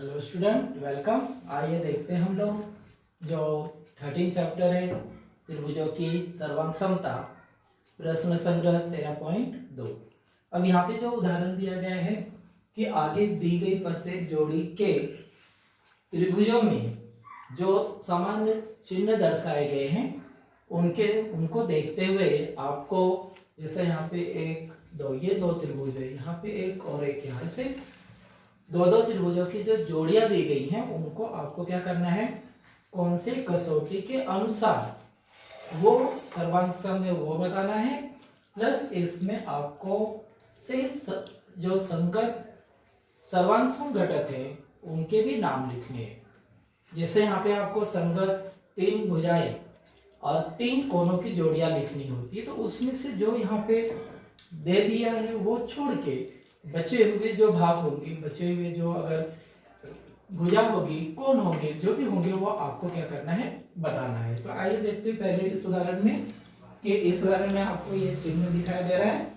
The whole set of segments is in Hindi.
Hello student, welcome. आइए देखते हैं हम लोग जो 13 चैप्टर है त्रिभुजों की सर्वांग समता, प्रश्न संग्रह 13.2। अब यहाँ पे जो उदाहरण दिया गया है कि आगे दी गई प्रत्येक जोड़ी के त्रिभुजों में जो सामान्य चिन्ह दर्शाए गए हैं उनको देखते हुए आपको, जैसे यहाँ पे एक दो, ये दो त्रिभुज है, यहाँ पे एक और एक, यहाँ से दो दो त्रिभुजों की जो जोड़ियां दी गई हैं उनको आपको क्या करना है, कौन से कसौटी के अनुसार वो सर्वांग सम है वो बताना है, प्लस इसमें आपको से जो संगत सर्वांग सम घटक है उनके भी नाम लिखने हैं। जैसे यहाँ पे आपको संगत 3 भुजाएं और 3 कोनों की जोड़ियां लिखनी होती है, तो उसमें से जो यहाँ पे दे दिया है वो छोड़ के बचे हुए जो भाग होंगे, बचे हुए जो अगर भुजा होगी, कोण होंगे, जो भी होंगे वो आपको क्या करना है, बताना है। तो आइए देखते हैं पहले इस उदाहरण में कि इस उदाहरण में आपको ये चिन्ह दिखाई दे रहा है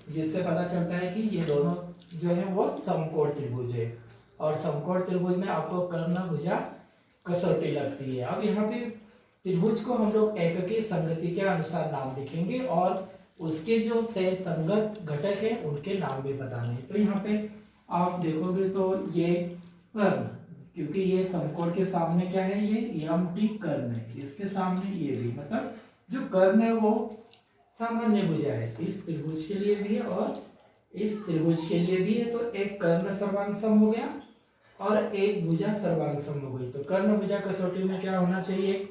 जिससे पता चलता है कि ये दोनों जो है वो समकोण त्रिभुज है और समकोण त्रिभुज में आपको कर्ण भुजा कसौटी लगती है। अब यहाँ पे त्रिभुज को हम लोग एककी संगति के अनुसार नाम लिखेंगे और उसके जो से संगत घटक है उनके नाम भी बताने हैं। तो यहाँ पे आप देखोगे तो ये कर्ण, क्योंकि ये समकोण के सामने क्या है, ये यम टी कर्ण है, इसके सामने ये भी, मतलब जो कर्ण है वो सामान्य भुजा है, इस त्रिभुज के लिए भी है और इस त्रिभुज के लिए भी है। तो एक कर्ण सर्वांग सम हो गया और एक भुजा सर्वांग सम हो गई। तो कर्ण भुजा कसौटी में क्या होना चाहिए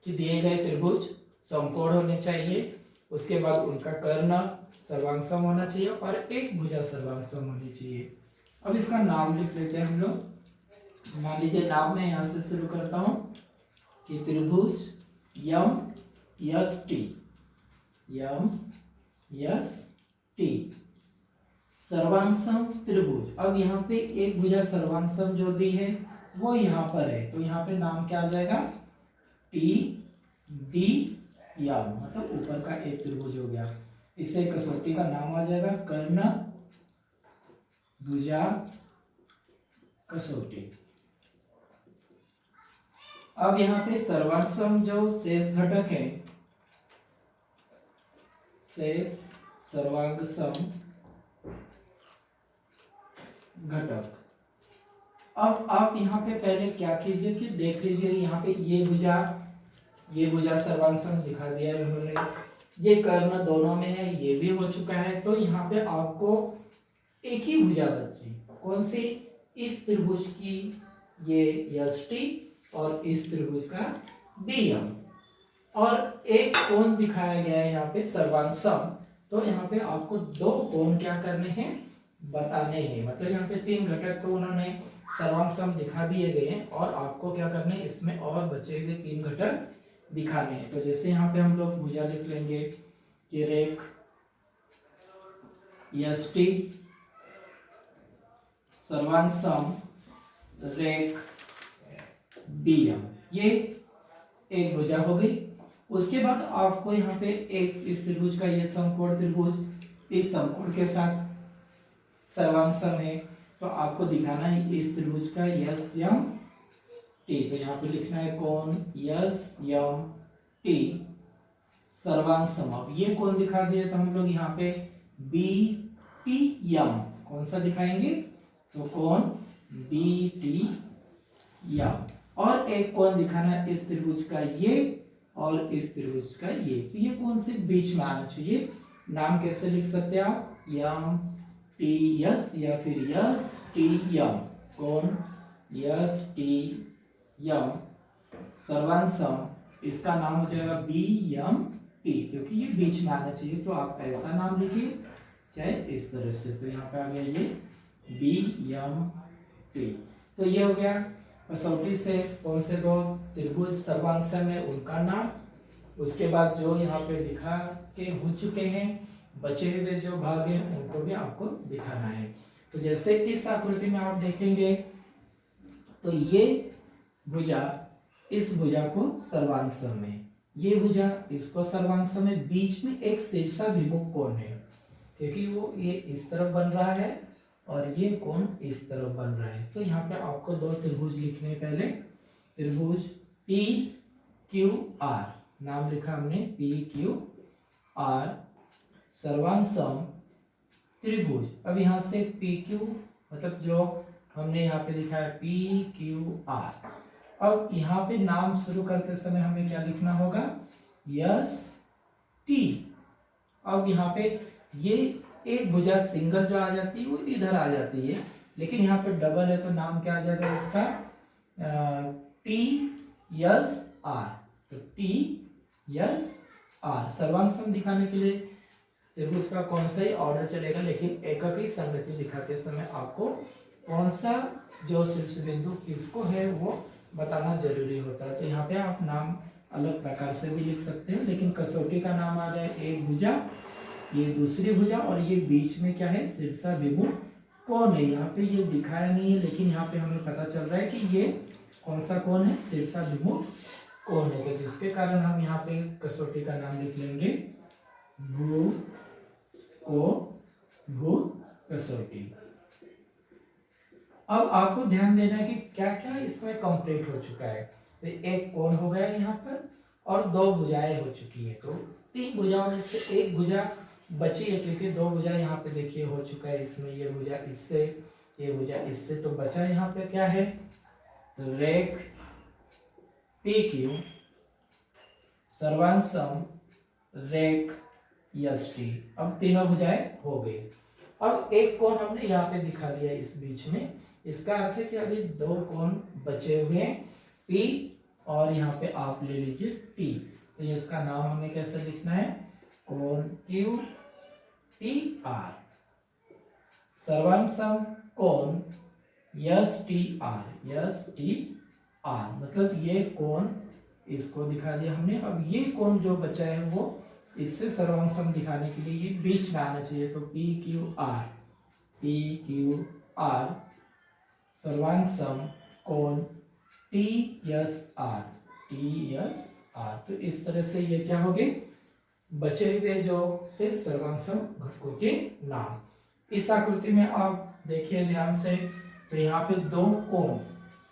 कि दिए गए त्रिभुज समकोण होने चाहिए, उसके बाद उनका कर्ण सर्वांग सम होना चाहिए और एक भुजा सर्वांग सम होनी चाहिए। अब इसका नाम लिख लेते हैं हम लोग। मान लीजिए नाम में यहाँ से शुरू करता हूँ कि त्रिभुज M S T, M S T सर्वांग सम त्रिभुज। अब यहाँ पे एक भुजा सर्वांग सम जो दी है वो यहाँ पर है, तो यहाँ पे नाम क्या आ जाएगा, टी डी यम, मतलब ऊपर का एक त्रिभुज हो गया। इसे कसौटी का नाम आ जाएगा कर्ण भुजा कसौटी। अब यहाँ पे सर्वांग सम जो शेष घटक है, शेष सर्वांग सम घटक। अब आप यहाँ पे पहले क्या कीजिए कि देख लीजिए, यहाँ पे ये भुजा सर्वांग सम दिखा दिया है उन्होंने, ये कर्ण दोनों में है, ये भी हो चुका है। तो यहाँ पे आपको एक ही भुजा बची, कौन सी, इस त्रिभुज की ये यष्टि और इस त्रिभुज का बीएम, और एक कोण दिखाया गया है यहाँ पे सर्वांग सम। तो यहाँ पे आपको 2 कोण क्या करने हैं, बताने हैं। मतलब यहाँ पे 3 घटक तो उन्होंने सर्वांग सम दिखा दिए गए हैं और आपको क्या करने हैं, इसमें और बचे हुए 3 घटक दिखाने हैं। तो जैसे यहाँ पे हम लोग भुजा लिख लेंगे कि रेख यष्टि सर्वांग सम रेख बीएम, ये एक भुजा हो गई। उसके बाद आपको यहाँ पे एक इस त्रिभुज का ये समकोण त्रिभुज इस समकोण के साथ सर्वांग सम है, तो आपको दिखाना है इस त्रिभुज का यस यम टी। तो यहाँ पे लिखना है कोण यस यम टी सर्वांग सम। अब ये कोण दिखा दिया तो हम लोग यहाँ पे बी टी यम कौन सा दिखाएंगे, तो कोण बी टी यम, और एक कोण दिखाना है इस त्रिभुज का ये और इस त्रिभुज का ये। तो ये कौन से बीच में आना चाहिए, नाम कैसे लिख सकते हैं आप, यम टी यस या फिर यस टी यम, कोण यस टी यम सर्वांग सम, इसका नाम हो जाएगा बी यम टी, क्योंकि ये बीच में आना चाहिए। तो आप ऐसा नाम लिखिए चाहे इस तरह से। तो यहाँ पे आ गया ये बी यम टी। तो ये हो गया कसौटी से कौन से 2 त्रिभुज सर्वांग सम है उनका नाम। उसके बाद जो यहाँ पे दिखा के हो चुके हैं बचे हुए जो भाग हैं उनको भी आपको दिखाना है। तो जैसे इस आकृति में आप देखेंगे तो ये भुजा इस भुजा को सर्वांग सम है, ये भुजा इसको सर्वांग सम है, बीच में एक शीर्षाभिमुख कोण है, क्योंकि वो ये इस तरफ बन रहा है और ये कोण इस तरफ बन रहा है। तो यहाँ पे आपको दो त्रिभुज लिखने हैं। पहले त्रिभुज पी क्यू आर, नाम लिखा हमने पी क्यू आर, सर्वांग सम त्रिभुज। अब यहाँ से पी क्यू मतलब जो हमने यहाँ पे लिखा है पी क्यू आर। अब यहाँ पे नाम शुरू करते समय हमें क्या लिखना होगा, यस टी। अब यहाँ पे ये एक भुजा सिंगल जो आ जाती है वो इधर आ जाती है, लेकिन यहाँ पे डबल है तो नाम क्या आ जाएगा इसका, टी यस आर। तो टी यस आर सर्वांग सम दिखाने के लिए त्रिभुज का कौन सा ही ऑर्डर चलेगा, लेकिन एकक ही संगति दिखाते समय आपको कौन सा जो शीर्ष बिंदु किसको है वो बताना जरूरी होता है। तो यहाँ पे आप नाम अलग प्रकार से भी लिख सकते हैं, लेकिन कसौटी का नाम आ जाए एक भुजा, ये दूसरी भुजा, और ये बीच में क्या है, शीर्षाभिमुख कोण है। यहाँ पे ये दिखाया नहीं है, लेकिन यहाँ पे हमें पता चल रहा है कि ये कौन सा कोण है, शीर्षाभिमुख कोण है। तो जिसके कारण हम यहाँ पे कसौटी का नाम लिख लेंगे भू को भू कसौटी। अब आपको ध्यान देना है कि क्या क्या इसमें कंप्लीट हो चुका है। तो एक कोण हो गया यहाँ पर और दो भुजाएं हो चुकी है। तो तीन भुजाओं में से एक भुजा बची है, क्योंकि दो भुजा यहाँ पे देखिए हो चुका है इसमें, ये भुजा इससे, ये भुजा इससे। तो बचा यहाँ पे क्या है, रेख पी क्यू सर्वांग सम रेख यस टी। अब तीनों भुजाएं हो गई। अब एक कोण हमने यहाँ पे दिखा दिया इस बीच में, इसका अर्थ है कि अभी दो कोण बचे हुए हैं, P और यहाँ पे आप ले लीजिए T। तो इसका नाम हमें कैसे लिखना है, कोण Q P R, सर्वांग सम कोण yes T R, yes T R. मतलब ये कोण इसको दिखा दिया हमने। अब ये कोण जो बचा है वो इससे सर्वांग सम दिखाने के लिए ये बीच में आना चाहिए। तो पी क्यू आर सर्वांग सम कोण T S R, T S R. तो इस तरह से ये क्या हो गए, बचे हुए जो से सर्वांग सम घटकों के नाम। इस आकृति में आप देखिए ध्यान से, तो यहाँ पे दो कोण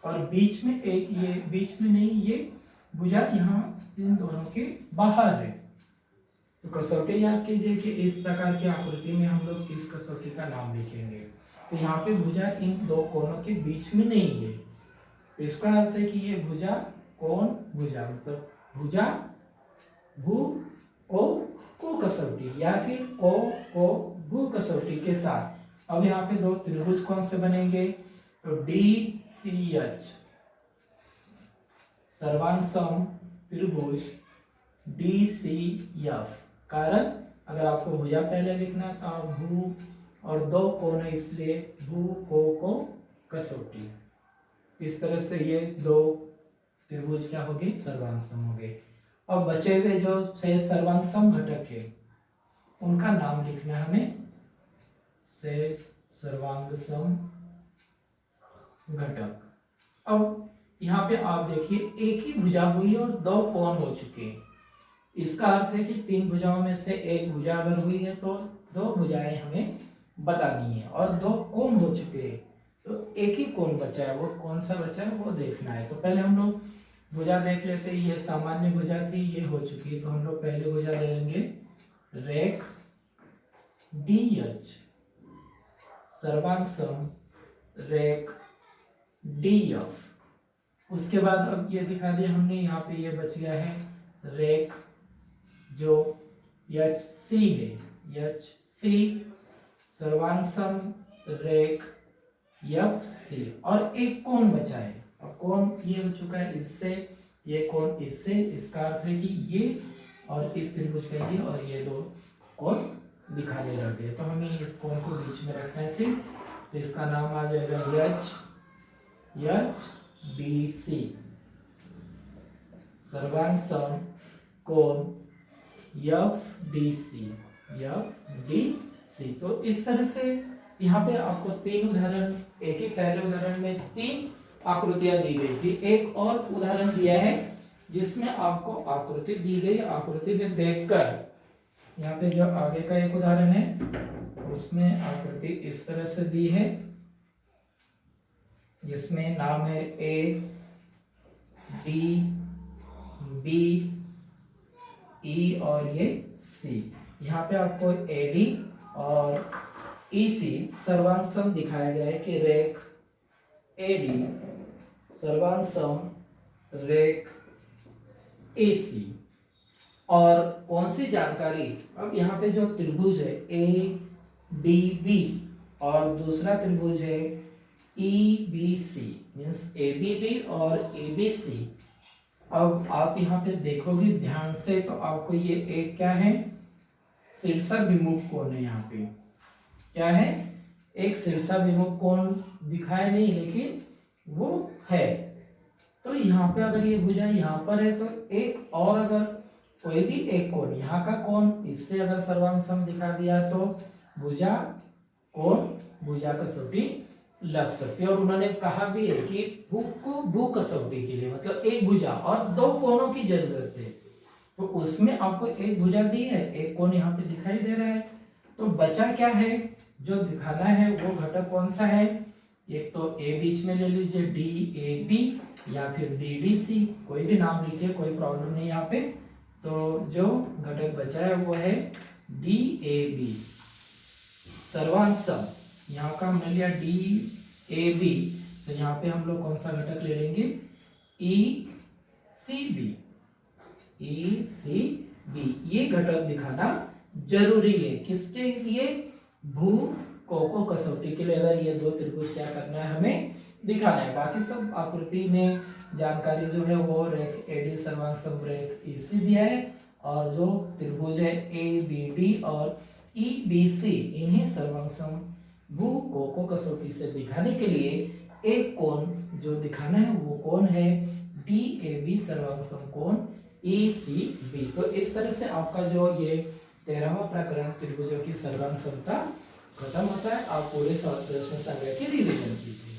और बीच में एक, ये बीच में नहीं, ये भुजा यहाँ इन दोनों के बाहर है। तो कसौटी याद कीजिए कि इस प्रकार की आकृति में हम लोग किस कसौटी का नाम लिखेंगे। तो यहाँ पे भुजा इन दो कोणों के बीच में नहीं है, इसका अर्थ है कि ये भुजा कोण भुजा, मतलब भुजा भू को कसौटी या फिर को भू कसौटी के साथ। अब यहाँ पे दो त्रिभुज कौन से बनेंगे, तो डी सी एच सर्वांग सम त्रिभुज डी सी एफ। कारण अगर आपको भुजा पहले लिखना है तो आप भू और दो कोण है इसलिए भू को कसौटी। इस तरह से ये दो त्रिभुज क्या हो गए, सर्वांग सम हो गए। और बचे हुए जो शेष सर्वांग सम घटक है उनका नाम लिखना है हमें, शेष सर्वांग सम घटक। अब यहाँ पे आप देखिए एक ही भुजा हुई और दो कोण हो चुके हैं। इसका अर्थ है कि तीन भुजाओं में से एक भुजा अगर हुई है तो दो भुजाएं हमें बतानी है, और दो कोण हो चुके हैं तो एक ही कोण बचा है, वो कौन सा बचा है वो देखना है। तो पहले हम लोग भुजा देख लेते हैं। ये सामान्य भुजा थी, ये हो चुकी है, तो हम लोग पहले भुजा ले लेंगे रेख डी एच सर्वांग सम रेख डी एफ। उसके बाद अब ये दिखा दिया हमने, यहाँ पे ये बच गया है रेख जो एच सी है, एच सी सर्वांग सम रेख एफ सी, और एक कोण बचा है। अब कोण ये हो चुका है इससे, ये कोण इससे, इसका अर्थ है कि ये और इस त्रिभुज का ये और ये दो कोण दिखाने लगे। तो हमें इस कोण को बीच में रखना है सिर्फ, तो इसका नाम आ जाएगा एच बी सी सर्वांग सम कोण एफ डी सी। तो इस तरह से यहाँ पे आपको तीन उदाहरण, एक ही पहले उदाहरण में तीन आकृतियां दी गई थी। एक और उदाहरण दिया है जिसमें आपको आकृति दी गई, आकृति में देखकर यहाँ पे जो आगे का एक उदाहरण है उसमें आकृति इस तरह से दी है, जिसमें नाम है ए, डी, बी, ई और ये सी। यहाँ पे आपको एडी और ईसी सर्वांग सम दिखाया गया है कि रेख एडी सर्वांग सम रेख एसी। और कौन सी जानकारी, अब यहाँ पे जो त्रिभुज है ए डी बी और दूसरा त्रिभुज है E B C, means A B D और ए बी सी। अब आप यहाँ पे देखोगे ध्यान से तो आपको ये एक क्या है, शीर्षाभिमुख कोण है। यहाँ पे क्या है, एक शीर्षाभिमुख कोण दिखाया नहीं लेकिन वो है। तो यहाँ पे अगर ये भुजा यहाँ पर है तो एक और अगर कोई भी एक कोण, यहाँ का कोण इससे अगर सर्वांग सम दिखा दिया तो भुजा कोण भुजा कसौटी लग सकती है। और उन्होंने कहा भी है कि भू कसौटी के लिए मतलब एक भुजा और दो कोणों की जरूरत है, तो उसमें आपको एक भुजा दी है, एक कोण यहाँ पे दिखाई दे रहा है। तो बचा क्या है, जो दिखाना है वो घटक कौन सा है, एक तो ए बीच में ले लीजिए डी ए बी या फिर डी डी सी, कोई भी नाम लिखिए कोई प्रॉब्लम नहीं यहाँ पे। तो जो घटक बचा है वो है डी ए बी सर्वांग सम। यहाँ का हमने लिया डी ए बी, तो यहाँ पे हम लोग कौन सा घटक ले लेंगे, ई सी बी। ई सी बी ये घटक दिखाना जरूरी है, किसके लिए, भू कोको कसौटी के लिए। अगर ये दो त्रिभुज क्या करना है हमें दिखाना है, बाकी सब आकृति में जानकारी जो है वो रेख एडी सर्वांग सम रेख ईसी दिया है, और जो त्रिभुज है ए बी डी और ई बी सी, इन्हें सर्वांग सम भू कोको कसौटी से दिखाने के लिए एक कोण जो दिखाना है वो कोण है डी ए बी सर्वांग सम कोण ई सी बी। तो इस तरह से आपका जो ये 13वां प्रकरण त्रिभुजों की सर्वांग समता खत्म होता है। आप पूरे प्रश्न संग्रह की रिवीजन कीजिए।